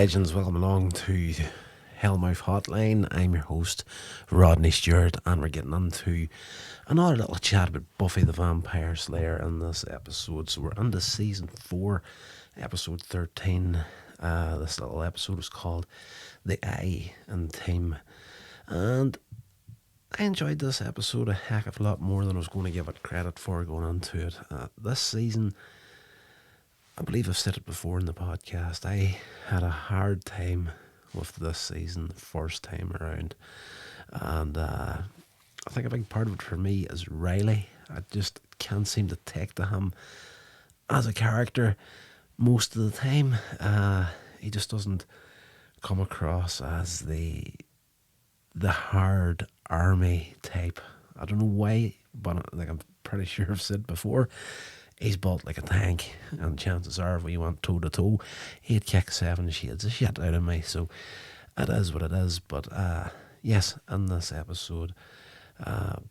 legends, welcome along to Hellmouth Hotline. I'm your host, Rodney Stewart, and we're getting into another little chat about Buffy the Vampire Slayer in this episode. So we're into season 4, episode 13. This little episode is called The I and Team, and I enjoyed this episode a heck of a lot more than I was going to give it credit for going into it. This season, I believe I've said it before in the podcast, I had a hard time with this season the first time around. And I think a big part of it for me is Riley. I just can't seem to take to him as a character most of the time. He just doesn't come across as the hard army type. I don't know why, but like I'm pretty sure I've said before, he's built like a tank, and chances are if we went toe to toe, he'd kick 7 shades of shit out of me. So it is what it is. But yes, in this episode,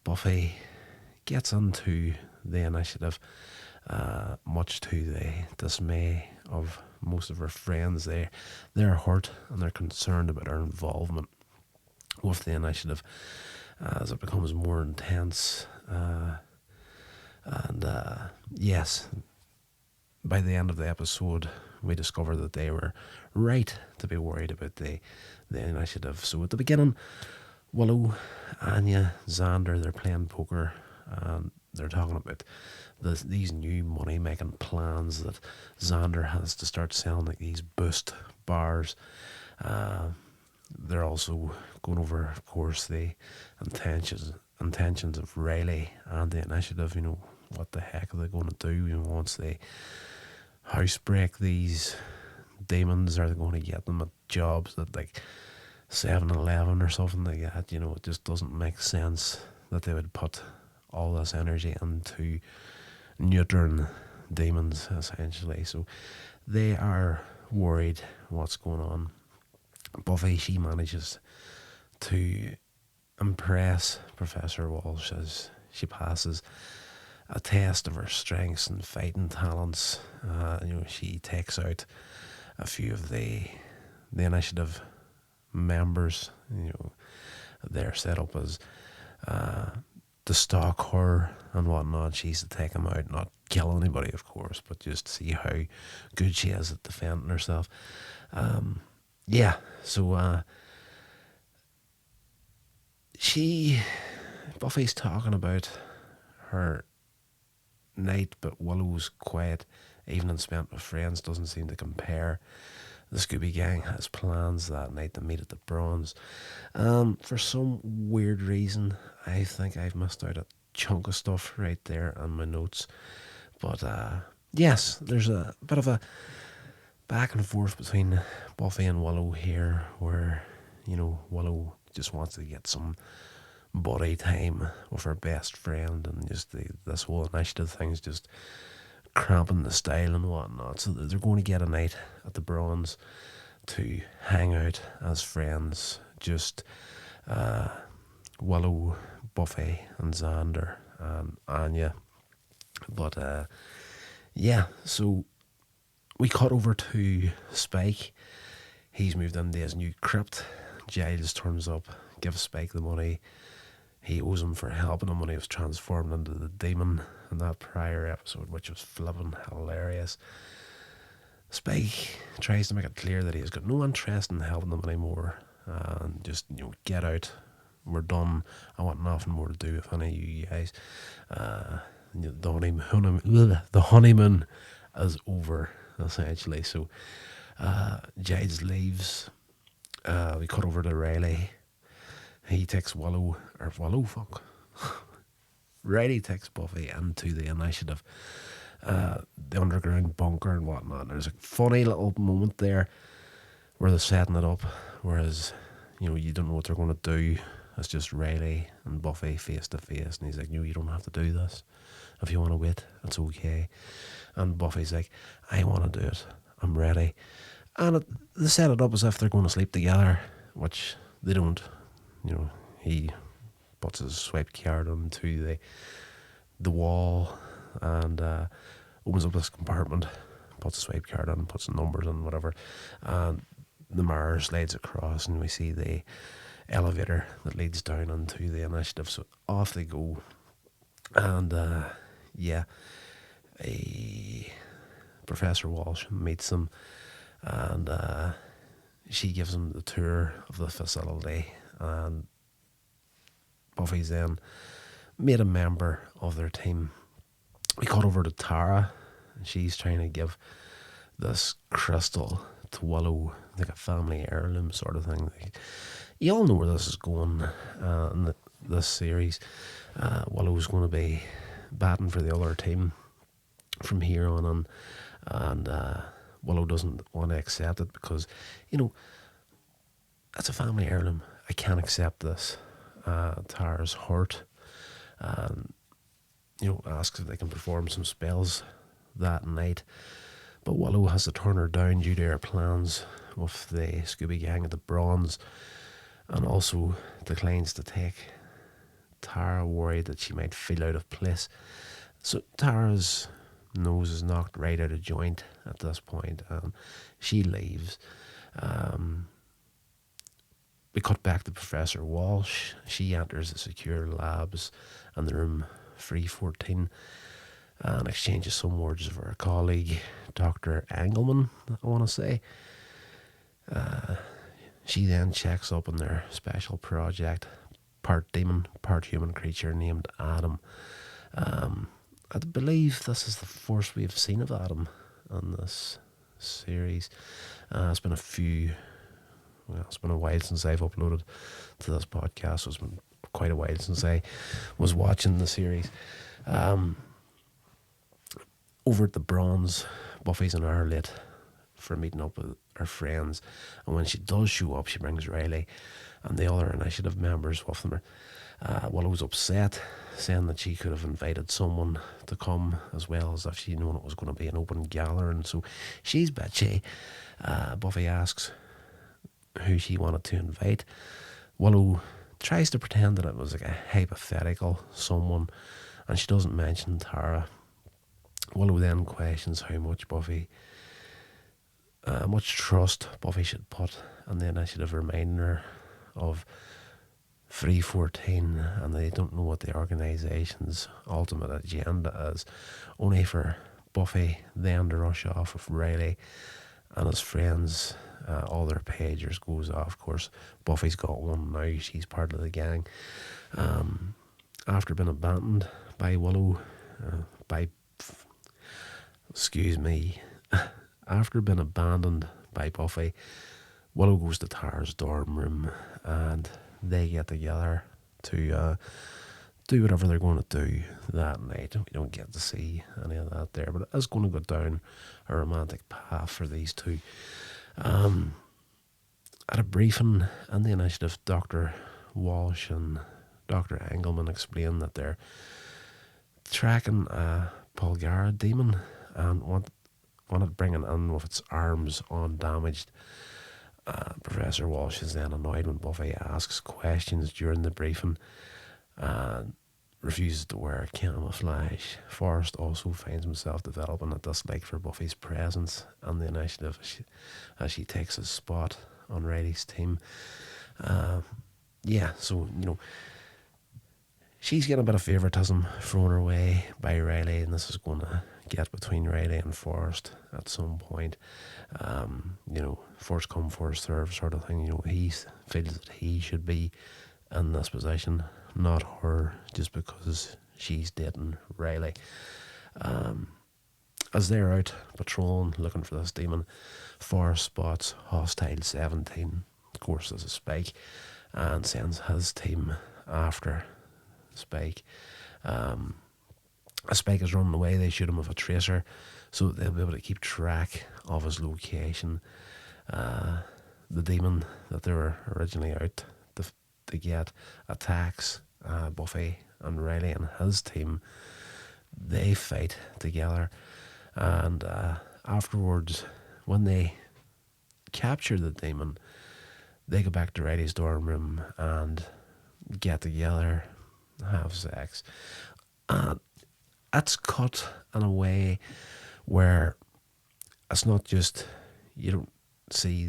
Buffy gets into the initiative, much to the dismay of most of her friends. They're hurt and they're concerned about her involvement with the initiative as it becomes more intense. And yes, by the end of the episode, we discover that they were right to be worried about the initiative. So at the beginning, Willow, Anya, Xander, they're playing poker, and they're talking about these new money-making plans that Xander has to start selling, like these boost bars. They're also going over, of course, the intentions of Riley and the initiative. You know, what the heck are they going to do? You know, once they housebreak these demons, are they going to get them at jobs at like 7-Eleven or something like that? You know, it just doesn't make sense that they would put all this energy into neutering demons, essentially. So they are worried what's going on. Buffy, she manages to impress Professor Walsh as she passes a test of her strengths and fighting talents. She takes out a few of the initiative members. You know, they're set up as to stalk her and whatnot. She's to take them out, not kill anybody, of course, but just see how good she is at defending herself. So Buffy's talking about her night, but Willow's quiet evening spent with friends doesn't seem to compare. The Scooby Gang has plans that night to meet at the Bronze. For some weird reason, I think I've missed out a chunk of stuff right there on my notes. But yes, there's a bit of a back and forth between Buffy and Willow here, where, you know, Willow just wants to get some buddy time with her best friend, and just this whole initiative thing's just cramping the style and whatnot. So they're going to get a night at the Bronze to hang out as friends, just Willow, Buffy and Xander and Anya. But so we cut over to Spike. He's moved into his new crypt. Giles turns up, gives Spike the money. He owes him for helping him when he was transformed into the demon in that prior episode, which was flippin' hilarious. Spike tries to make it clear that he's got no interest in helping them anymore, and just, you know, get out. We're done. I want nothing more to do with any of you guys. The honeymoon is over, essentially. So Giles leaves. We cut over to Riley. He takes Riley takes Buffy into the initiative, the underground bunker and whatnot. There's a funny little moment there where they're setting it up, whereas, you know, you don't know what they're going to do. It's just Riley and Buffy face to face, and he's like, "No, you don't have to do this. If you want to wait, it's okay." And Buffy's like, "I want to do it. I'm ready." And they set it up as if they're going to sleep together, which they don't. You know, he puts his swiped card onto the wall and opens up this compartment, puts a swipe card on, puts some numbers on, whatever. And the mirror slides across and we see the elevator that leads down into the initiative. So off they go. And yeah, Professor Walsh meets them, and she gives him the tour of the facility. And Buffy's then made a member of their team. We cut over to Tara. She's trying to give this crystal to Willow, like a family heirloom sort of thing. You all know where this is going in this series. Willow's going to be batting for the other team from here on in, and Willow doesn't want to accept it because, that's a family heirloom. I can't accept this. Tara's hurt, and asks if they can perform some spells that night. But Willow has to turn her down due to her plans with the Scooby Gang at the Bronze, and also declines to take Tara, worried that she might feel out of place. So Tara's nose is knocked right out of joint at this point, and she leaves. We cut back to Professor Walsh. She enters the secure labs and the room 314 and exchanges some words with her colleague, Dr. Engelman, I want to say. She then checks up on their special project, part demon, part human creature named Adam. I believe this is the first we've seen of Adam in this series. It's been it's been a while since I've uploaded to this podcast, so it's been quite a while since I was watching the series. Over at the Bronze, Buffy's an hour late for meeting up with her friends, and when she does show up, she brings Riley and the other initiative members with them. Willow's upset, saying that she could have invited someone to come as well, as if she'd known it was going to be an open gathering. So she's bitchy. Buffy asks who she wanted to invite. Willow tries to pretend that it was like a hypothetical someone, and she doesn't mention Tara. Willow then questions how much much trust Buffy should put in the initiative, reminding her of 314, and they don't know what the organisation's ultimate agenda is, only for Buffy then to rush off with Riley and his friends. All their pagers goes off. Of course, Buffy's got one now. She's part of the gang. After being abandoned by Willow, after being abandoned by Buffy, Willow goes to Tara's dorm room, and they get together to do whatever they're going to do that night. We don't get to see any of that there, but it is going to go down a romantic path for these two. At a briefing in the initiative, Dr. Walsh and Dr. Engelman explain that they're tracking a Polgara demon and want it bringing in with its arms undamaged. Professor Walsh is then annoyed when Buffy asks questions during the briefing and refuses to wear camouflage. Forrest also finds himself developing a dislike for Buffy's presence and the initiative as she takes his spot on Riley's team. She's getting a bit of favouritism thrown her way by Riley, and this is going to get between Riley and Forrest at some point. First come, first serve sort of thing. He feels that he should be in this position, not her, just because she's dating Riley. As they're out patrolling, looking for this demon, Forrest spots Hostile 17. Of course, there's a Spike, and sends his team after Spike. A Spike is running away. They shoot him with a tracer, so they'll be able to keep track of his location. The demon that they were originally out to get attacks Buffy and Riley and his team. They fight together, and afterwards, when they capture the demon, they go back to Riley's dorm room and get together, have sex. It's cut in a way where it's not just, you don't see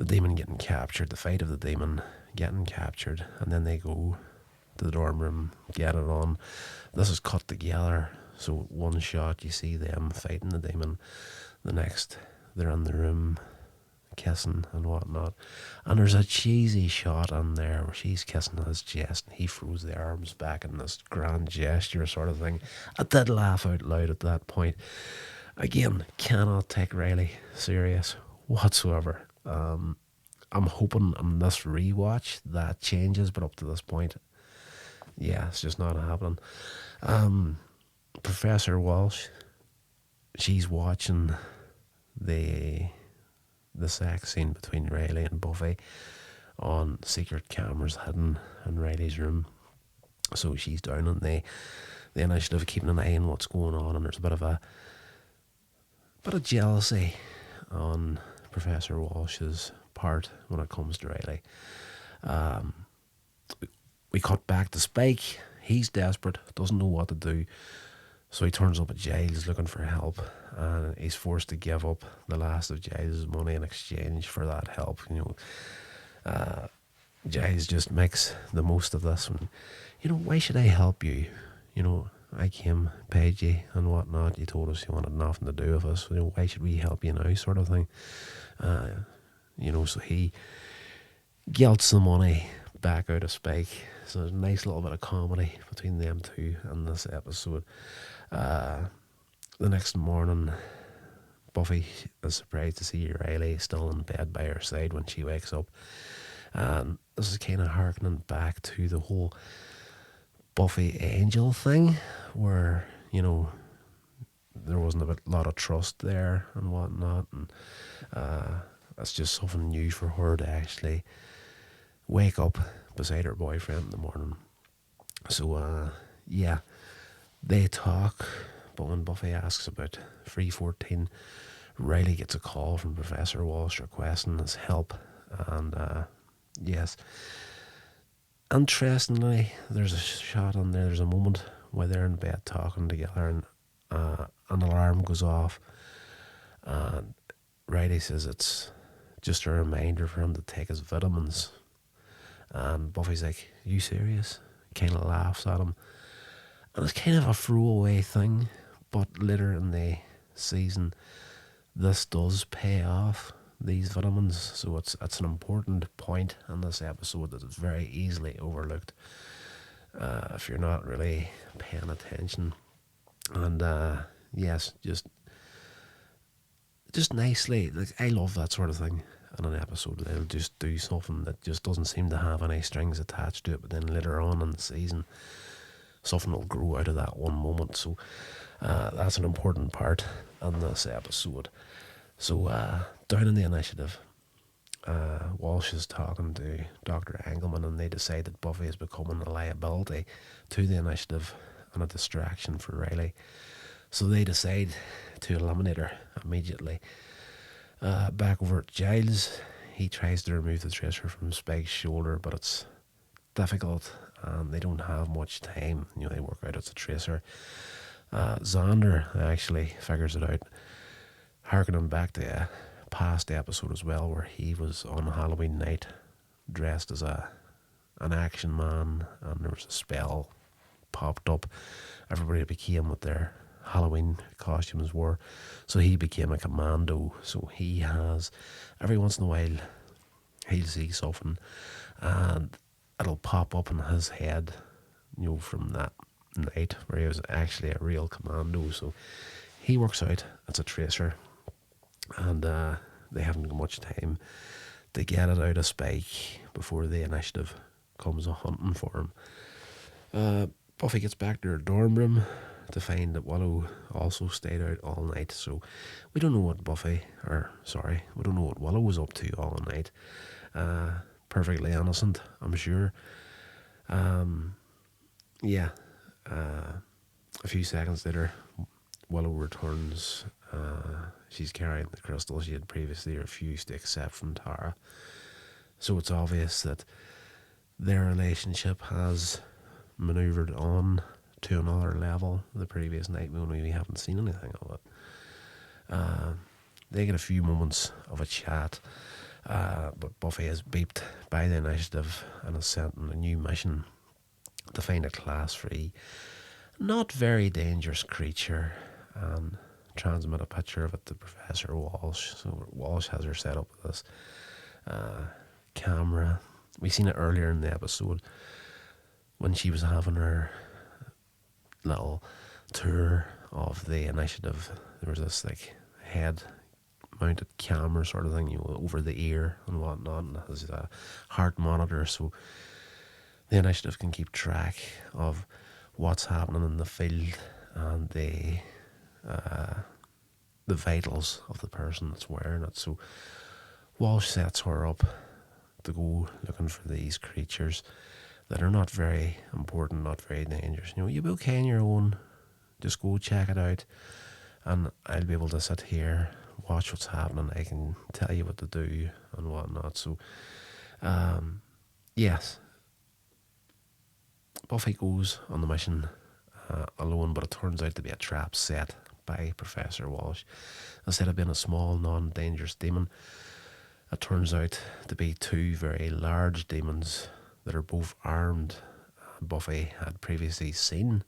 the demon getting captured, the fate of the demon getting captured, and then they go to the dorm room, get it on. This is cut together, so one shot you see them fighting the demon, the next they're in the room kissing and whatnot, and there's a cheesy shot on there where she's kissing his chest and he throws the arms back in this grand gesture sort of thing. I did laugh out loud at that point. Again, cannot take Riley serious whatsoever. I'm hoping on this rewatch that changes, but up to this point, yeah, it's just not happening. Professor Walsh, she's watching the sex scene between Riley and Buffy on secret cameras hidden in Riley's room. So she's down on the initiative, keeping an eye on what's going on, and there's a bit of jealousy on Professor Walsh's part when it comes to Riley. We cut back to Spike. He's desperate, doesn't know what to do, so he turns up at Giles looking for help, and he's forced to give up the last of Giles' money in exchange for that help. Giles just makes the most of this. And, why should I help you? I came, paid you and whatnot. You told us you wanted nothing to do with us. Why should we help you now, sort of thing. So he gets the money back out of Spike. So there's a nice little bit of comedy between them two in this episode. The next morning, Buffy is surprised to see Riley still in bed by her side when she wakes up. And this is kind of harkening back to the whole Buffy Angel thing, where, there wasn't a lot of trust there and whatnot. And it's just something new for her to actually wake up beside her boyfriend in the morning. So, yeah, they talk, but when Buffy asks about 314, Riley gets a call from Professor Walsh requesting his help. And, yes, interestingly, there's a shot on there, there's a moment where they're in bed talking together, and an alarm goes off, and Riley says it's just a reminder for him to take his vitamins. And Buffy's like, "You serious?" Kind of laughs at him. And it's kind of a throwaway thing, but later in the season, this does pay off, these vitamins. So it's an important point in this episode that is very easily overlooked if you're not really paying attention. And yes, just nicely, like, I love that sort of thing in an episode. They'll just do something that just doesn't seem to have any strings attached to it, but then later on in the season, something will grow out of that one moment. So that's an important part in this episode. So down in the initiative, Walsh is talking to Dr. Engelman, and they decide that Buffy is becoming a liability to the initiative and a distraction for Riley. So they decide to eliminate her immediately. Back over at Giles, he tries to remove the tracer from Spike's shoulder, but it's difficult, and they don't have much time. They work out it's a tracer. Xander actually figures it out, harkening back to a past episode as well, where he was on Halloween night dressed as an action man, and there was a spell popped up. Everybody became what their Halloween costumes were, so he became a commando. So he has, every once in a while, he'll see something and it'll pop up in his head, from that night where he was actually a real commando. So he works out it's a tracer, and they haven't got much time to get it out of Spike before the initiative comes a hunting for him. Buffy gets back to her dorm room to find that Willow also stayed out all night. So we don't know what we don't know what Willow was up to all night. Perfectly innocent, I'm sure. Yeah. A few seconds later, Willow returns. She's carrying the crystal she had previously refused to accept from Tara. So it's obvious that their relationship has manoeuvred on to another level the previous night when we haven't seen anything of it. They get a few moments of a chat, But Buffy is beeped by the initiative and is sent on a new mission to find a class 3, not very dangerous creature and transmit a picture of it to Professor Walsh. So Walsh has her set up with this camera. We seen it earlier in the episode when she was having her little tour of the initiative. There was this like head mounted camera sort of thing, over the ear and whatnot, and it has a heart monitor, so the initiative can keep track of what's happening in the field and the vitals of the person that's wearing it. So Walsh sets her up to go looking for these creatures that are not very important, not very dangerous. You'll be okay on your own. Just go check it out, and I'll be able to sit here, watch what's happening. I can tell you what to do and whatnot. So, yes, Buffy goes on the mission alone, but it turns out to be a trap set by Professor Walsh. Instead of being a small, non-dangerous demon, it turns out to be two very large demons that are both armed. Buffy had previously seen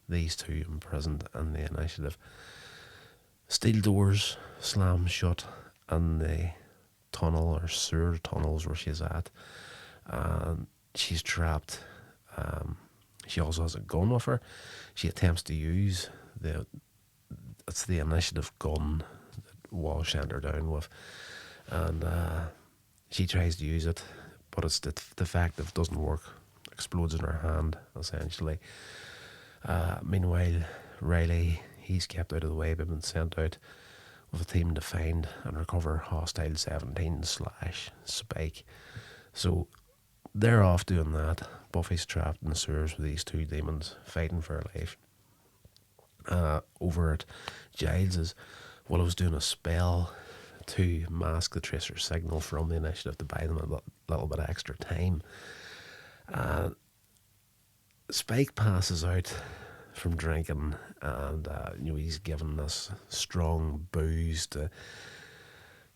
these two imprisoned in the initiative. Steel doors slam shut in the tunnel or sewer tunnels where she's at, and she's trapped. She also has a gun with her. She attempts to use it's the initiative gun that Walsh sent her down with, and she tries to use it, but it's defective, doesn't work, explodes in her hand essentially. Meanwhile, Riley, he's kept out of the way, but been sent out with a team to find and recover Hostile 17 / Spike. So they're off doing that. Buffy's trapped in the sewers with these two demons fighting for her life. Over at Giles's, Willow's doing a spell to mask the tracer signal from the initiative to buy them a little bit of extra time. Spike passes out from drinking, and he's given this strong booze to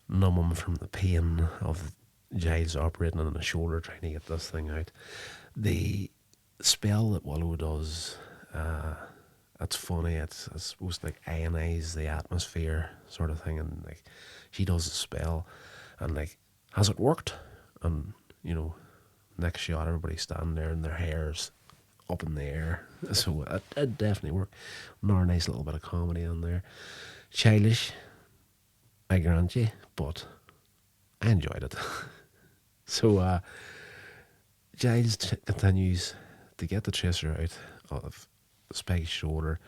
numb him from the pain of Giles operating on his shoulder trying to get this thing out. The spell that Willow does, it's funny. It's supposed to like ionize the atmosphere sort of thing, and like she does the spell, and like, has it worked? And next shot, everybody's standing there and their hair's up in the air. So it definitely worked. Another nice little bit of comedy in there. Childish, I grant you, but I enjoyed it. So Giles continues to get the tracer out of Spike's shoulder.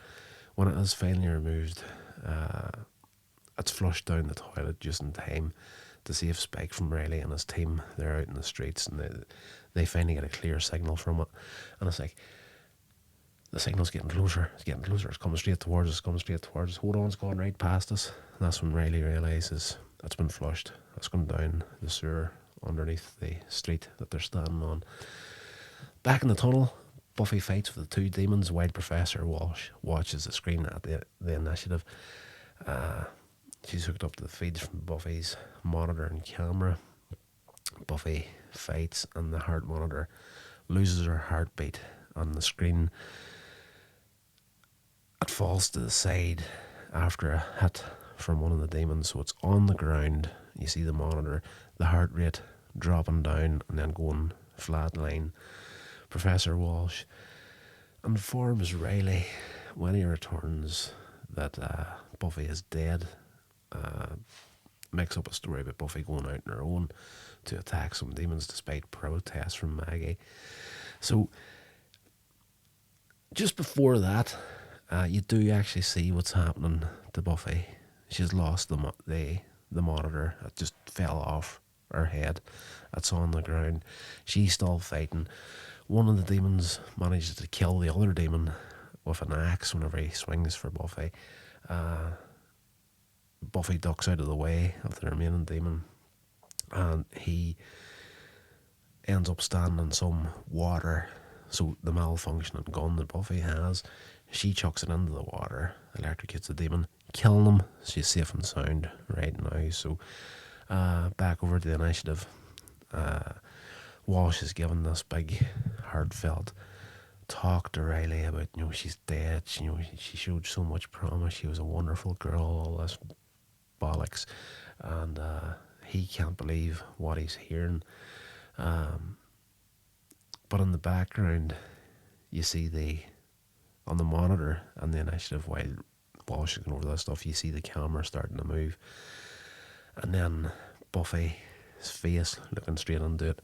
When it is finally removed, it's flushed down the toilet just in time to save Spike from Riley and his team. They're out in the streets, and they finally get a clear signal from it. And it's like, the signal's getting closer, it's getting closer, it's coming straight towards us, Hold on, it's going right past us. And that's when Riley realises it's been flushed. It's gone down the sewer underneath the street that they're standing on. Back in the tunnel, Buffy fights with the two demons while Professor Walsh watches the screen at the initiative. She's hooked up to the feeds from Buffy's monitor and camera. Buffy fights, and the heart monitor loses her heartbeat on the screen. It falls to the side after a hit from one of the demons, so it's on the ground. You see the monitor, the heart rate dropping down and then going flat line. Professor Walsh informs Riley when he returns that Buffy is dead. Makes up a story about Buffy going out on her own to attack some demons despite protests from Maggie. So just before that, you do actually see what's happening to Buffy. She's lost the monitor. It just fell off her head. It's on the ground. She's still fighting. One of the demons manages to kill the other demon with an axe whenever he swings for Buffy. Buffy ducks out of the way of the remaining demon, and he ends up standing in some water. So the malfunctioning gun that Buffy has, she chucks it into the water, electrocutes the demon, killing him. She's safe and sound right now. So Back over to the initiative. Walsh is given this big, heartfelt talk to Riley about, she's dead. She showed so much promise. She was a wonderful girl. All this bollocks, and he can't believe what he's hearing. But in the background, you see on the monitor and the initiative, while Walsh is going over this stuff, you see the camera starting to move, and then Buffy's face looking straight into it,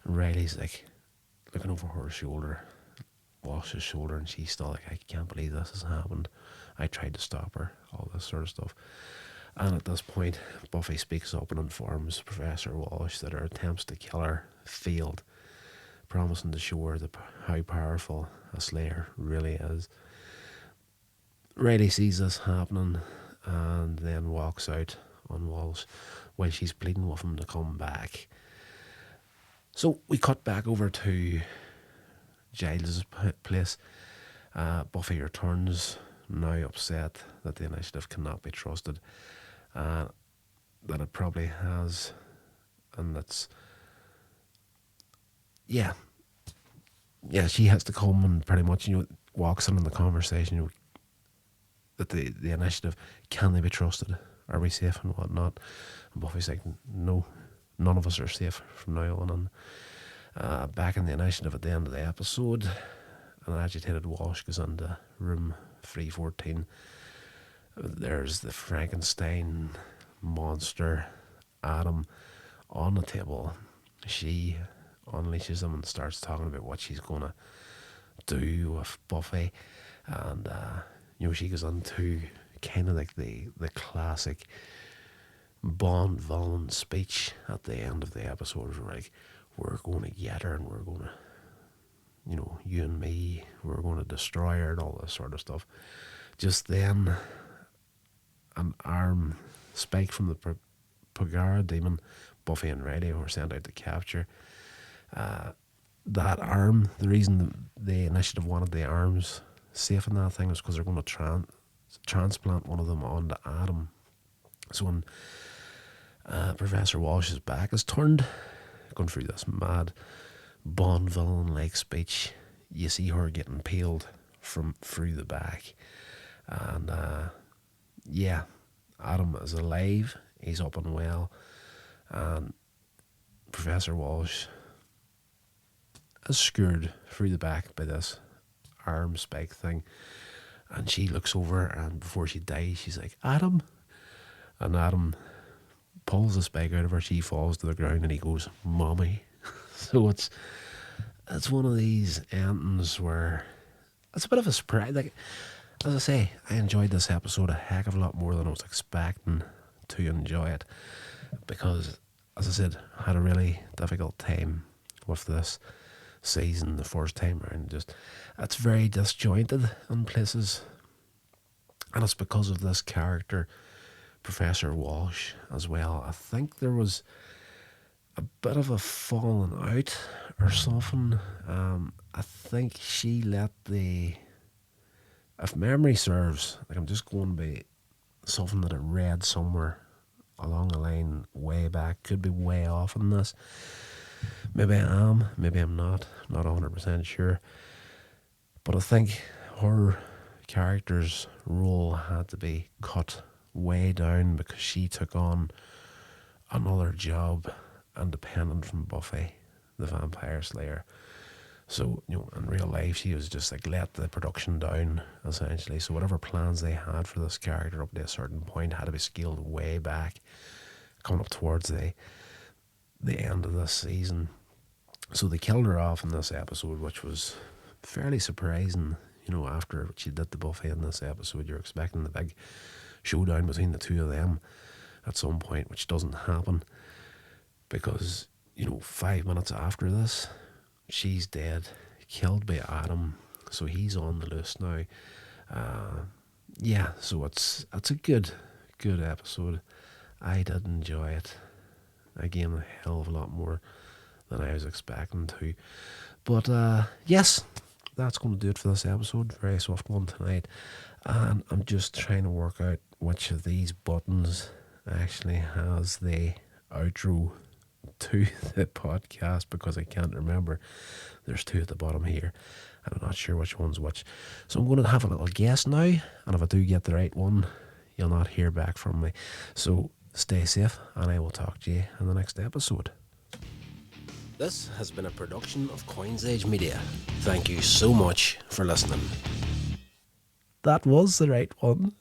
and Riley's like looking over her shoulder, Walsh's shoulder, and she's still like, I can't believe this has happened. I tried to stop her, all this sort of stuff. And at this point, Buffy speaks up and informs Professor Walsh that her attempts to kill her failed, promising to show her how powerful a Slayer really is. Riley sees this happening and then walks out on Walsh while she's pleading with him to come back. So we cut back over to Giles' place. Buffy returns, now upset that the initiative cannot be trusted, that it probably has, and that's, yeah, she has to come and pretty much, walks in the conversation, that the initiative, can they be trusted? Are we safe and whatnot? And Buffy's like, no, none of us are safe from now on. And back in the initiative at the end of the episode, an agitated Walsh goes into room 314. There's the Frankenstein monster, Adam, on the table. She unleashes him and starts talking about what she's going to do with Buffy. And, she goes into kind of like the classic Bond villain speech at the end of the episode. Where like, we're going to get her and we're going to, you and me, we're going to destroy her and all this sort of stuff. Just then, an arm spike from the Pagara demon Buffy and Riley were sent out to capture. That arm, the reason the initiative wanted the arms safe in that thing was because they're going to transplant one of them onto Adam. So when Professor Walsh's back is turned, going through this mad Bond villain-like speech, you see her getting peeled from through the back. And Adam is alive, he's up and well, and Professor Walsh is skewered through the back by this arm spike thing, and she looks over, and before she dies she's like, Adam, and Adam pulls the spike out of her, she falls to the ground, and he goes, Mommy. So it's one of these endings where it's a bit of a surprise. Like, as I say, I enjoyed this episode a heck of a lot more than I was expecting to enjoy it, because, as I said, I had a really difficult time with this season the first time around. Just, it's very disjointed in places, and it's because of this character, Professor Walsh, as well. I think there was a bit of a falling out or something. I think she let if memory serves, like, I'm just going by something that I read somewhere along the line way back, could be way off on this. Maybe I am, maybe I'm not 100% sure. But I think her character's role had to be cut way down because she took on another job independent from Buffy, the Vampire Slayer. So, in real life, she was just like, let the production down, essentially. So whatever plans they had for this character up to a certain point had to be scaled way back, coming up towards the end of this season. So they killed her off in this episode, which was fairly surprising. After what she did to Buffy in this episode, you're expecting the big showdown between the two of them at some point, which doesn't happen. Because, 5 minutes after this, she's dead, killed by Adam, so he's on the loose now. So it's a good episode. I did enjoy it. Again, a hell of a lot more than I was expecting to. But yes, that's going to do it for this episode. Very soft one tonight. And I'm just trying to work out which of these buttons actually has the outro to the podcast because I can't remember. There's two at the bottom here, and I'm not sure which one's which. So I'm going to have a little guess now, and if I do get the right one, you'll not hear back from me. So stay safe, and I will talk to you in the next episode. This has been a production of Coins Age Media. Thank you so much for listening. That was the right one.